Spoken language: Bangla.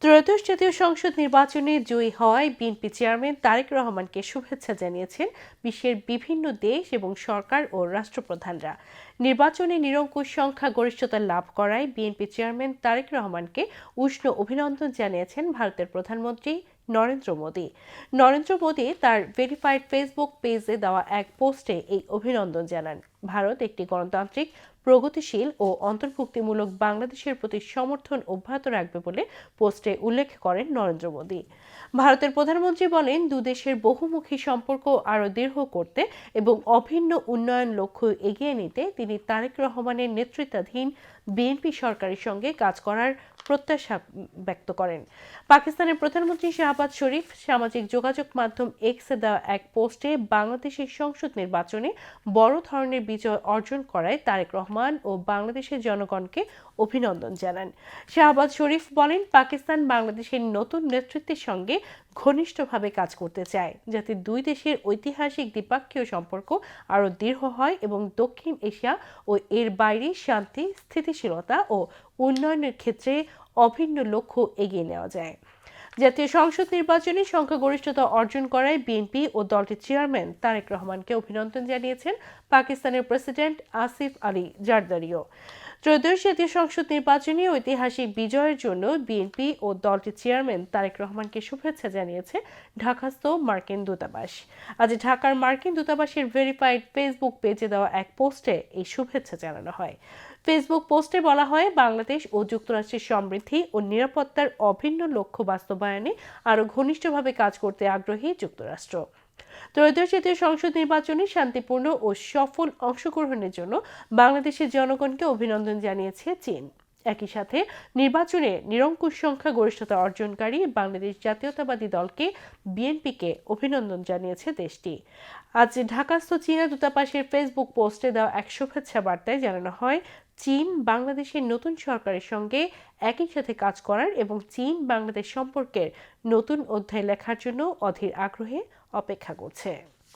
ত্রয়োদশ জাতীয় সংসদ নির্বাচনে জয়ী হওয়ায় বিএনপি চেয়ারম্যান তারেক রহমানকে শুভেচ্ছা জানিয়েছেন বিশ্বের বিভিন্ন দেশ এবং সরকার ও রাষ্ট্রপ্রধানরা। নির্বাচনে নিরঙ্কুশ সংখ্যা গরিষ্ঠতা লাভ করায় বিএনপি চেয়ারম্যান তারেক রহমানকে উষ্ণ অভিনন্দন জানিয়েছেন ভারতের প্রধানমন্ত্রী নরেন্দ্র মোদী তার ভেরিফাইড ফেসবুক পেজে দেওয়া এক পোস্টে এই অভিনন্দন জানান। ভারত একটি গণতান্ত্রিক, প্রগতিশীল ও অন্তর্ভুক্তিমূলক বাংলাদেশের প্রতি সমর্থন অব্যাহত রাখবে বলে পোস্টে উল্লেখ করেন নরেন্দ্র মোদী। ভারতের প্রধানমন্ত্রী বলেন, দুদেশের বহুমুখী সম্পর্ক আরও দৃঢ় করতে এবং অভিন্ন উন্নয়ন লক্ষ্য এগিয়ে নিতে তিনি তারেক রহমানের নেতৃত্বাধীন বিএনপি সরকারের সঙ্গে কাজ করার প্রত্যাশা ব্যক্ত করেন। পাকিস্তানের প্রধানমন্ত্রী শাহবাজ শরীফ সামাজিক যোগাযোগ মাধ্যম এক্সে দেওয়া এক পোস্টে বাংলাদেশের সংসদ নির্বাচনে বড় ধরনের বিজয় অর্জন করায় তারেক রহমান ও বাংলাদেশের জনগণকে অভিনন্দন জানান। শাহবাজ শরীফ বলেন, পাকিস্তান বাংলাদেশের নতুন নেতৃত্বের সঙ্গে ঘনিষ্ঠভাবে কাজ করতে চায়, যাতে দুই দেশের ঐতিহাসিক দ্বিপাক্ষীয় সম্পর্ক আরও দৃঢ় হয় এবং দক্ষিণ এশিয়া ও এর বাইরে শান্তি, স্থিতিশীলতা ও উন্নয়নের ক্ষেত্রে অভিন্ন লক্ষ্য এগিয়ে নেওয়া যায়। জাতীয় সংসদ নির্বাচনে সংখ্যাগরিষ্ঠতা অর্জন করায় বিএনপি ও দলটির চেয়ারম্যান তারেক রহমানকে অভিনন্দন জানিয়েছেন পাকিস্তানের প্রেসিডেন্ট আসিফ আলী জারদারিও। ত্রয়োদশ জাতীয় সংসদ নির্বাচনে ঐতিহাসিক বিজয়ের জন্য বিএনপি ও দলটির চেয়ারম্যান তারেক রহমানকে শুভেচ্ছা জানিয়েছে ঢাকাস্থ মার্কিন দূতাবাস। আজ ঢাকার মার্কিন দূতাবাসের ভেরিফাইড ফেসবুক পেজে দেওয়া এক পোস্টে এই শুভেচ্ছা জানানো হয়। ফেসবুক পোস্টে বলা হয়, বাংলাদেশ ও যুক্তরাষ্ট্রের সমৃদ্ধি ও নিরাপত্তার অভিন্ন লক্ষ্য বাস্তবায়নে আরও ঘনিষ্ঠভাবে কাজ করতে আগ্রহী যুক্তরাষ্ট্র। ত্রয়োদশ জাতীয় সংসদ নির্বাচনে শান্তিপূর্ণ ও সফল অংশগ্রহণের জন্য বাংলাদেশের জনগণকে অভিনন্দন জানিয়েছে চীন। একই সাথে নির্বাচনে নিরঙ্কুশ সংখ্যা গরিষ্ঠতা অর্জনকারী বাংলাদেশ জাতীয়তাবাদী দলকে বিএনপিকে অভিনন্দন জানিয়েছে দেশটি। আজ ঢাকাস্থ চীনা দূতাবাসের ফেসবুক পোস্টে দেওয়া এক শুভেচ্ছা বার্তায় জানানো হয়, চীন বাংলাদেশের নতুন সরকারের সঙ্গে একই সাথে কাজ করার এবং চীন বাংলাদেশ সম্পর্কের নতুন অধ্যায় লেখার জন্য অধীর আগ্রহে অপেক্ষা করছে।